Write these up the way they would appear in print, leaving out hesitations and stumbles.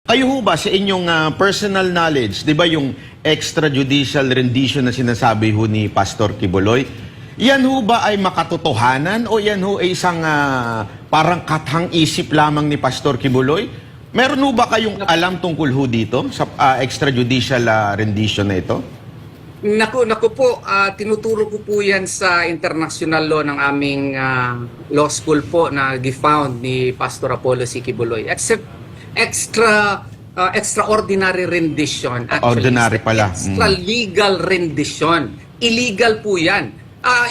Kayo ho ba sa inyong personal knowledge, di ba yung extrajudicial rendition na sinasabi ho ni Pastor Quiboloy, yan ho ba ay makatotohanan o yan ho ay isang parang kathang-isip lamang ni Pastor Quiboloy? Meron ho ba kayong alam tungkol ho dito sa extrajudicial rendition na ito? Naku po, tinuturo ko po yan sa international law ng aming law school po na gifound ni Pastor Apollo C. Quiboloy. Extraordinary rendition. Actually, Ordinary pala. Extra legal rendition. Illegal po yan.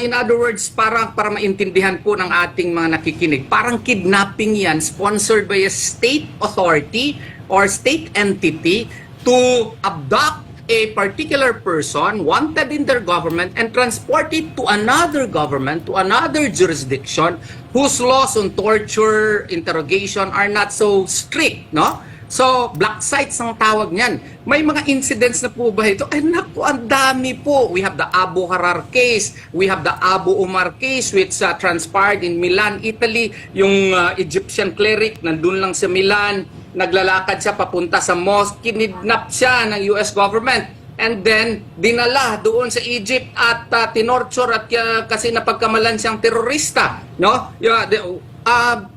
In other words, para maintindihan po ng ating mga nakikinig, parang kidnapping yan sponsored by a state authority or state entity to abduct a particular person wanted in their government and transport it to another government, to another jurisdiction whose laws on torture, interrogation are not so strict, no? So, black sites ang tawag niyan. May mga incidents na po ba ito? Ay naku, ang dami po. We have the Abu Harar case. We have the Abu Umar case which transpired in Milan, Italy. Yung Egyptian cleric nandun lang sa Milan. Naglalakad siya papunta sa mosque. Kinidnap siya ng US government. And then, dinala doon sa Egypt at tinorture at kasi napagkamalan siyang terorista. No?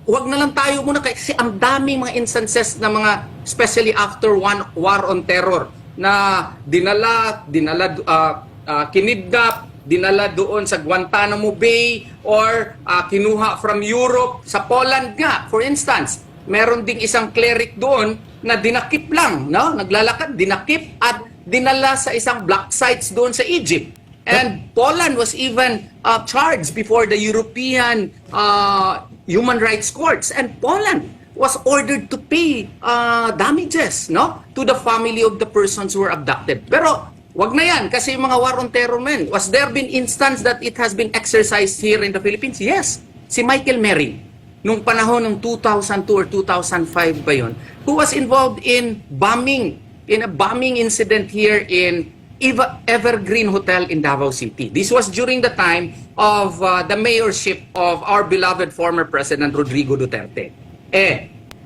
Huwag na lang tayo muna kasi ang daming mga instances na mga, especially after one war on terror, na kinidnap, dinala doon sa Guantanamo Bay or kinuha from Europe, sa Poland nga, for instance. Meron ding isang cleric doon na dinakip lang, no? Naglalakad, dinakip at dinala sa isang black sites doon sa Egypt. And Poland was even charged before the European human rights courts. And Poland was ordered to pay damages, no, to the family of the persons who were abducted. Pero wag na yan kasi yung mga war on terror men. Was there been instance that it has been exercised here in the Philippines? Yes. Si Michael Merry, nung panahon ng 2002 or 2005 ba yun, who was involved in a bombing incident here in Evergreen Hotel in Davao City. This was during the time of the mayorship of our beloved former President Rodrigo Duterte.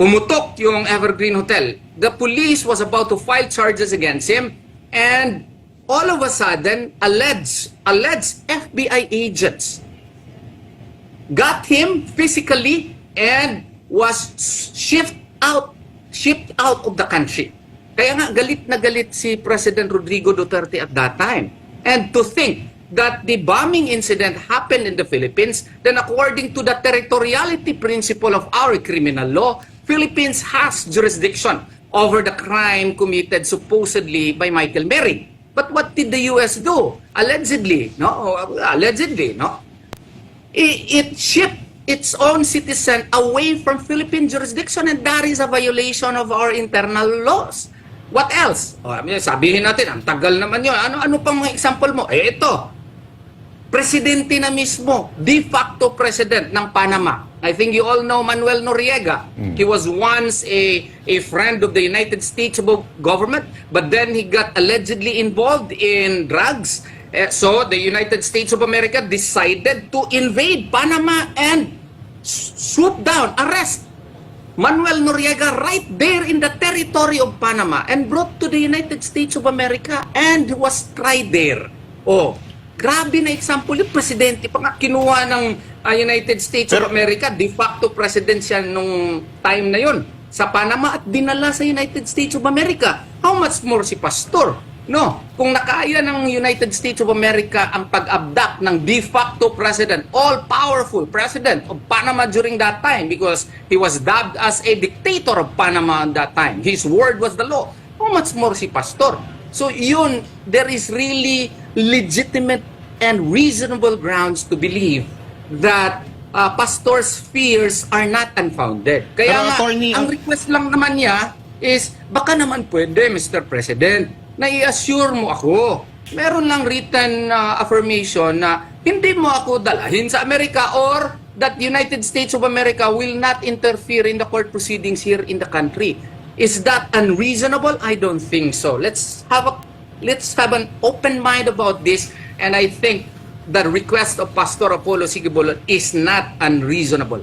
Pumutok yung Evergreen Hotel. The police was about to file charges against him and all of a sudden, alleged FBI agents got him physically and was shipped out of the country. Kaya nga, galit na galit si President Rodrigo Duterte at that time. And to think that the bombing incident happened in the Philippines, then according to the territoriality principle of our criminal law, Philippines has jurisdiction over the crime committed supposedly by Michael Merry. But what did the US do? Allegedly, no? It shipped its own citizen away from Philippine jurisdiction, and that is a violation of our internal laws. What else? Sabihin natin, ang tagal naman yun. Ano pang mga example mo? Ito. Presidente na mismo, de facto president ng Panama. I think you all know Manuel Noriega. He was once a friend of the United States government, but then he got allegedly involved in drugs. So the United States of America decided to invade Panama and swoop down, arrest Manuel Noriega right there in the territory of Panama and brought to the United States of America and was tried there. Grabe na example yung presidente pa nga kinuha ng United States of America, de facto president siya nung time na yon sa Panama at dinala sa United States of America. How much more si Pastor? No, kung nakaya ng United States of America ang pag-abduct ng de facto president, all-powerful president of Panama during that time because he was dubbed as a dictator of Panama at that time. His word was the law. How much more si Pastor? So yun, there is really legitimate and reasonable grounds to believe that Pastor's fears are not unfounded. Kaya nga, ang request lang naman niya is, baka naman pwede, Mr. President, na i-assure mo ako. Meron lang written affirmation na hindi mo ako dalahin sa Amerika or that United States of America will not interfere in the court proceedings here in the country. Is that unreasonable? I don't think so. Let's have an open mind about this, and I think the request of Pastor Apollo C. Quiboloy is not unreasonable.